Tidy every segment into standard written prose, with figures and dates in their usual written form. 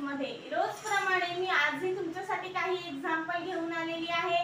मध्ये रोजप्रमाणे मी आजही तुमच्यासाठी काही एक्झाम्पल घेऊन आलेली आहे।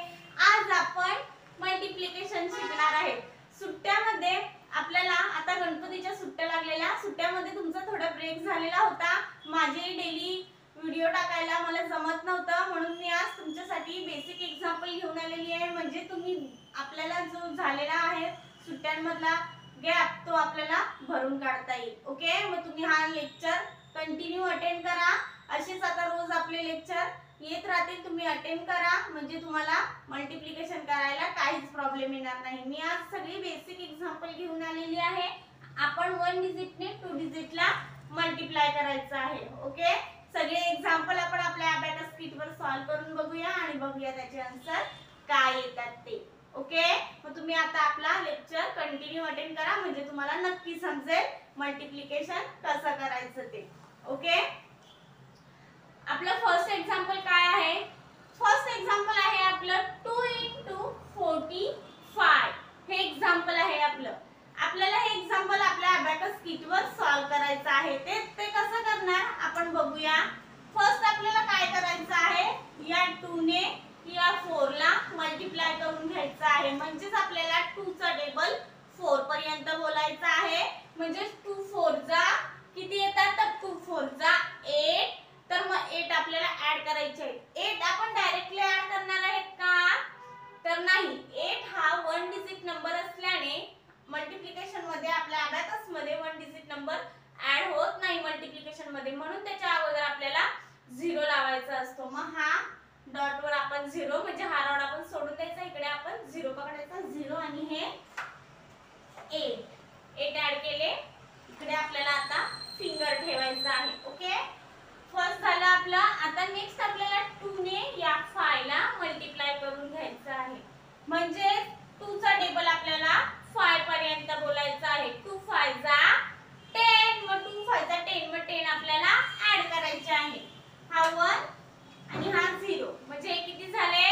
आज आपण मल्टिप्लिकेशन शिकणार आहे। सुट्ट्यामध्ये आपल्याला आता गणपतीच्या सुट्ट्या लागलेल्या, सुट्ट्यामध्ये तुमचा थोडा ब्रेक झालेला होता। माझे डेली व्हिडिओ टाकायला मला जमत नव्हतं, म्हणून मी आज तुमच्यासाठी बेसिक एक्झाम्पल घेऊन आलेली आहे। म्हणजे तुम्ही आपल्याला जो झालेला आहे सुट्ट्यांमधला गॅप तो आपल्याला भरून काढता येईल। ओके, मग तुम्ही हा लेक्चर कंटिन्यू अटेंड करा। असेच आता रोज आपले लेक्चर येत राहतील, तुम्ही अटेंड करा, म्हणजे तुम्हाला मल्टिप्लिकेशन करायला काहीच प्रॉब्लेम येणार नाही। मी आज सगळी बेसिक एक्झाम्पल घेऊन आलेली आहे। आपण 1 डिजिटने 2 डिजिटला मल्टिप्लाय करायचं आहे। ओके, सगळे एक्झाम्पल आपण आपल्या अबॅकस किटवर सॉल्व करून बघूया आणि बघूया त्याचे आन्सर काय येतात ते। ओके, मग तुम्ही आता आपला लेक्चर कंटिन्यू अटेंड करा, म्हणजे तुम्हाला नक्की समजेल मल्टिप्लिकेशन कसं करायचं ते। ओके, आपलं फर्स्ट एक्झाम्पल काय आहे? फर्स्ट एक्झाम्पल आहे आपलं 2 × 45। हे एक्झाम्पल आहे आपलं। आपल्याला हे एक्झाम्पल आपल्या अबॅकस किटवर सॉल्व करायचं आहे। ते कसं करणार आपण बघूया। फर्स्ट आपल्याला काय करायचं आहे, या 2 ने या 4 ला मल्टिप्लाय करून घ्यायचं आहे। म्हणजेच आपल्याला 2 चा टेबल 4 पर्यंत बोलायचा आहे। म्हणजे 2 4 जा किती येतात, तर 2 4 जा 8। तर मग 8 आपल्याला ऍड करायचे आहेत। 8 आपण डायरेक्टली ऍड करणार आहेत का, तर नाही। 8 हा 1 डिजिट नंबर असल्याने मल्टिप्लिकेशन मध्ये आपल्या अबॅकस मध्ये 1 डिजिट नंबर ऍड होत नाही मल्टिप्लिकेशन मध्ये, म्हणून त्याच्या अगोदर आपल्याला 0 लावायचा असतो। मग हा डॉट वर आपण 0, म्हणजे हा रॉड आपण सोडून द्यायचा, इकडे आपण 0 पकडायचा, 0 आणि हे 8 ऍड केले। इकडे आपल्याला आता फिंगर ठेवायचा आहे। ओके, फर्स्ट झालं आपलं। आता नेक्स्ट आपल्याला 2 ने या 5 ला मल्टिप्लाय करून घ्यायचं आहे। म्हणजे 2 चा टेबल आपल्याला 5 पर्यंत बोलायचा आहे। 2 5 जा 10, मग 2 5 जा 10, मग 10 आपल्याला ऍड करायचे आहे। हा 1 आणि हा 0, म्हणजे हे किती झाले,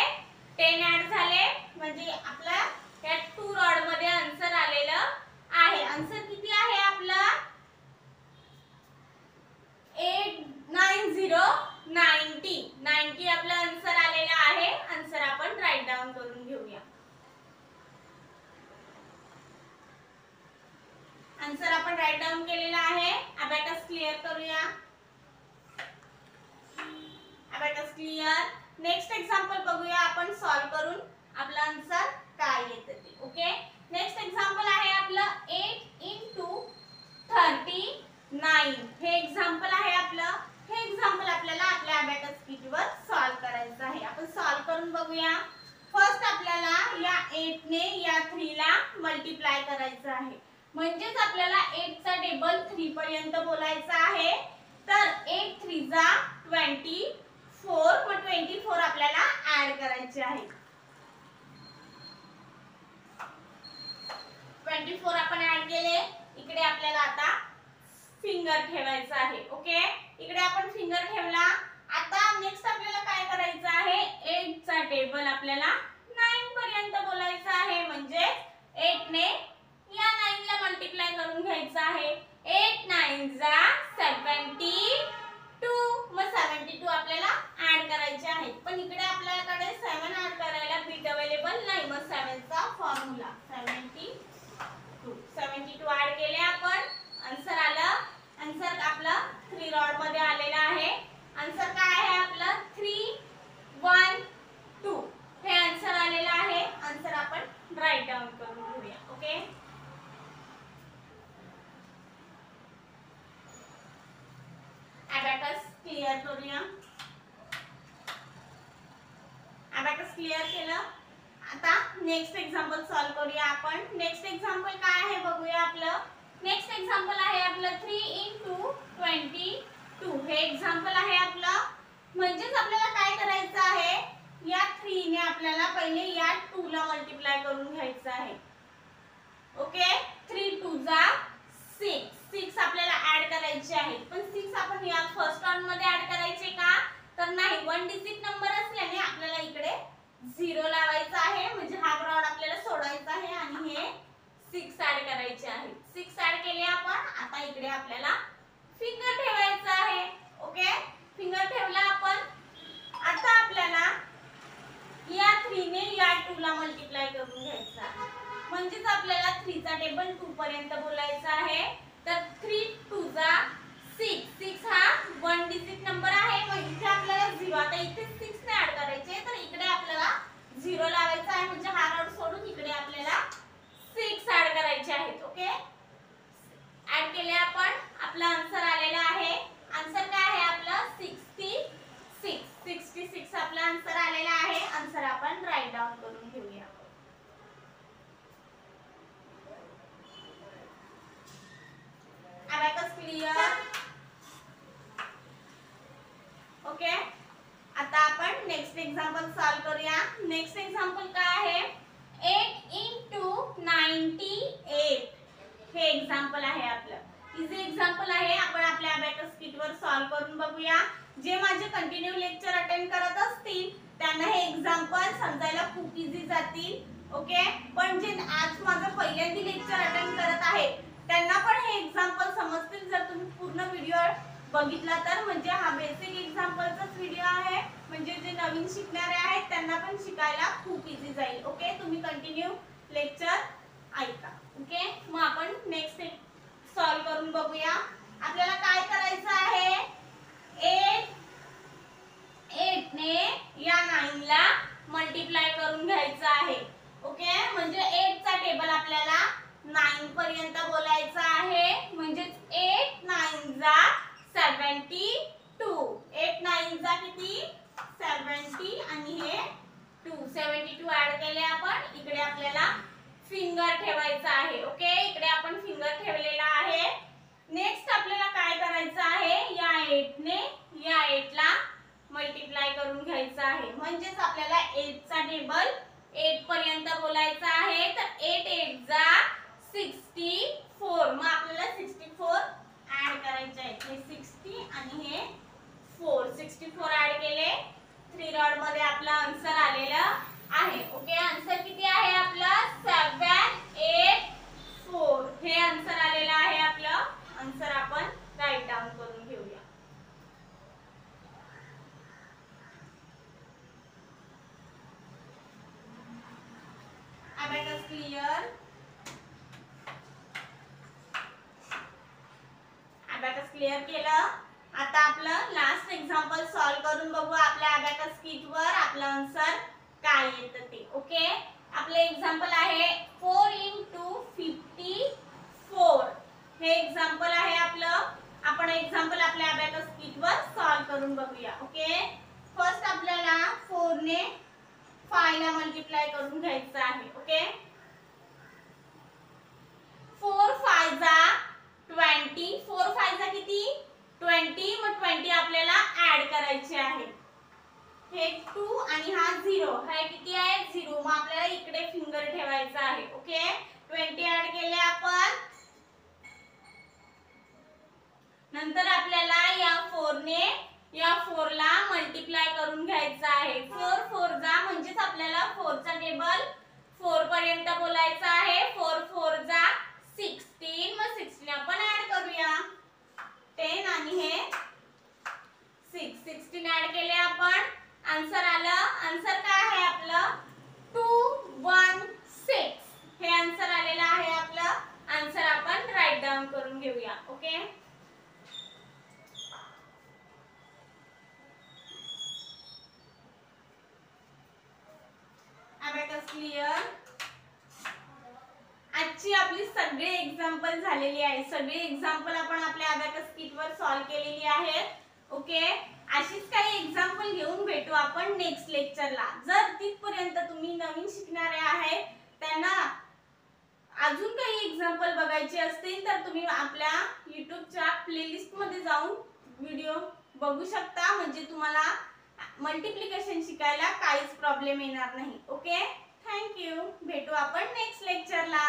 10 ऍड झाले। म्हणजे आपला या 2 रॉड मध्ये आन्सर आलेलं आहे। आन्सर किती आहे आपला 90 आपला आन्सर आलेला आहे। आन्सर आपण राईट डाउन करून घेऊया। आन्सर आपण राईट डाउन केलेला आहे। अबॅकस क्लिअर करूया। Abacus clear. नेक्स्ट एक्झाम्पल बघूया आपण सॉल्व करून आपला आन्सर काय येतं ते। ओके, नेक्स्ट एक्झाम्पल आहे आपलं 8 × 39। हे एक्झाम्पल आहे आपलं। हे एक्झाम्पल आपल्याला आपल्या अबॅकस किटवर सॉल्व करायचं आहे। आपण सॉल्व करून बघूया। फर्स्ट आपल्याला या 8 ने या 3 ला मल्टिप्लाय करायचं आहे। म्हणजेच आपल्याला 8 चा टेबल 3 पर्यंत बोलायचा आहे। तर 8 3 जा 24, मग 24 आपल्याला ऍड करायचे आहे। 24 आपण ऍड केले। इकडे आपल्याला आता फिंगर ठेवायचा आहे। ओके, इकडे आपण फिंगर ठेवला। आता नेक्स्ट आपल्याला काय करायचं आहे, 8 चा टेबल आपल्याला 9 पर्यंत बोलायचा आहे। म्हणजे 8 ने या 9 ला मल्टिप्लाय करून घ्यायचं आहे। 8 9 जा 72, मग 72 आपल्याला ऍड करायचे आहेत। पण इकडे आपल्याकडे 7 ऍड करायला बिट अवेलेबल नाही, मग 7 चा फॉर्म्युला 72 ऍड केले आपण। आन्सर आलं। आन्सर आपलं 3 रॉड मध्ये आलेला आहे। आन्सर काय आहे आपलं 3 1 2, हे आन्सर आलेलं आहे। आन्सर आपण राईट डाउन करून घेऊया। ओके, अबॅकस क्लिअर करूया। अबॅकस क्लिअर केलं। आता नेक्स्ट एक्झाम्पल सॉल्व करूया आपण। नेक्स्ट एक्झाम्पल काय आहे बघूया आपलं। नेक्स्ट एक्झाम्पल आहे आपलं 3 × 22। हे एक्झाम्पल आहे आपलं। म्हणजेच आपल्याला काय करायचं आहे, या 3 ने आपल्याला पहिले या 2 ला मल्टिप्लाय करून घ्यायचं आहे। ओके, 3 2 जा 6 आपल्याला ऍड करायचे आहेत। पण 6 आपण या फर्स्ट रॉड मध्ये ऍड करायचे का, तर नाही। 1 डिजिट नंबर असल्याने आपल्याला इकडे 0 लावायचा आहे। म्हणजे हा रॉड आपल्याला सोडायचा आहे आणि हे 6 ऍड करायचे आहे। 6 ऍड केले आपण। आता इकडे आपल्याला फिंगर ठेवायचा आहे। ओके, फिंगर ठेवला आपण. आता आपल्याला या 3 ने या 2 ला मल्टिप्लाय करून घ्यायचा आहे. म्हणजेच आपल्याला 3 चा टेबल 2 पर्यंत बोलायचा आहे. तर 3 2 जा 6. 6 हा 1 डिजिट नंबर आहे. मग इथे आपल्याला 0, आता इथे 6 ने ऍड करायचे, तर इकडे आपल्याला 0 लावायचा आहे. म्हणजे हा रोड सोडून इकडे आपल्याला 6 ऍड करायचे आहेत. ओके, ऍड केले आपण. आपला आन्सर आलेला आहे. आन्सर काय आहे आपलं 66. 66 आपला आन्सर आलेला आहे. आन्सर आपण राईट डाऊन करून घेऊया. Abacus clear. ओके, आता आपण नेक्स्ट एक्झाम्पल सॉल्व करूया. नेक्स्ट एक्झाम्पल काय आहे 8 into 98. हे एक्झाम्पल आहे आपलं. इझी एक्झाम्पल आहे. आपण आपल्या अबॅकस किट वर सॉल्व करून बघूया. जे माझे कंटिन्यू लेक्चर अटेंड करत असतील त्यांना हे एक्झाम्पल समजायला खूप इझी जातील. ओके, पण जे आज माझं पहिल्यांदा लेक्चर अटेंड करत आहे त्यांना पण हे एक्झाम्पल समजतील जर तुम्ही पूर्ण व्हिडिओ बघितला तर. म्हणजे हा बेसिक एक्झाम्पलचाच व्हिडिओ आहे. म्हणजे जे नवीन शिकणारे आहेत त्यांना पण शिकायला खूप इझी जाईल. ओके, तुम्ही कंटिन्यू लेक्चर ऐका. ओके, मग आपण नेक्स्ट सॉल्व करून बघूया. आपल्याला काय करायचं आहे 8 ने या 9 ला मल्टिप्लाय करून घ्यायचं आहे. ओके, म्हणजे 8 चा टेबल आपल्याला 9 पर्यंत बोलायचा आहे. म्हणजे 8 9 जा 72. 8 9 जा किती 70 आणि हे 2 72 ऍड केले आपण. इकडे आपल्याला फिंगर ठेवायचा आहे. ओके, इकडे आपण फिंगर ठेवलेला आहे. नेक्स्ट आपल्याला काय करायचं आहे या 8 ने या 8 ला मल्टिप्लाय करून घ्यायचं आहे. म्हणजेच आपल्याला 8 चा टेबल 8 पर्यंत बोलायचा आहे. तर 8 8 जा 64. मग आपल्याला 64 ऍड करायचे आहे. हे 60 आणि हे 4. 64 ऍड केले. 3 रॉड मध्ये आपला आन्सर आलेला आहे. ओके, आन्सर किती आहे आपलं 784. हे आन्सर आलेलं आहे आपलं. आन्सर आपण राईट डाऊन करून घेऊया. Abacus clear. अबॅकस क्लियर केलं. आता आपलं लास्ट एक्झाम्पल सॉल्व करून बघू आपल्या अबॅकस किट वर आपलं आन्सर काय येतं ते. ओके, आपलं एक्झाम्पल आहे 4 into 54. हे एक्झाम्पल आहे आपलं. आपण एक्झाम्पल आपल्या अबॅकस किट वर सॉल्व करून बघूया. ओके, फर्स्ट आपल्याला 4 ने 5 ला मल्टिप्लाय करून घ्यायचं आहे. ओके, 4 5 जा 20. 4 5 जा किती 20. मग 20 आपल्याला ऍड करायचे आहे. हे 2 आणि हा 0. हा किती आहे 0. मग आपल्याला इकडे फिंगर ठेवायचा आहे. ओके, 20 ऍड केले आपण. नंतर आपल्याला या 4 ने या 4 ला मल्टिप्लाय करून घ्यायचं आहे. 4 4 जा म्हणजेच आपल्याला 4 चा टेबल 4 पर्यंत बोलायचा आहे. 4 4 जा 16. मग 16 आपण ऍड करूया. 10 आणि हे 6. 16 ऍड केले आपण. आन्सर आलं. आन्सर काय आहे आपलं 216. हे आन्सर आलेलं आहे आपलं. आन्सर आपण राईट डाऊन करून घेऊया. Okay, abacus clear. आजची आपली सगळे एक्झाम्पल झालेली आहे. सगळे एक्झाम्पल आपण आपल्या अबॅकस किट वर सॉल्व केलेली आहेत. ओके, अशीच काही एक्झाम्पल घेऊन भेटू आपण नेक्स्ट लेक्चरला. जर तिथपर्यंत तुम्ही नवीन शिकणारे आहेत त्यांना अजून काही एक्झाम्पल बघायचे असतील तर तुम्ही आपल्या युट्यूबच्या प्लेलिस्ट मध्ये जाऊन व्हिडिओ बघू शकता. म्हणजे तुम्हाला मल्टिप्लिकेशन शिकायला काहीच प्रॉब्लेम येणार नाही. Okay, thank you. भेटू आपण नेक्स्ट लेक्चरला.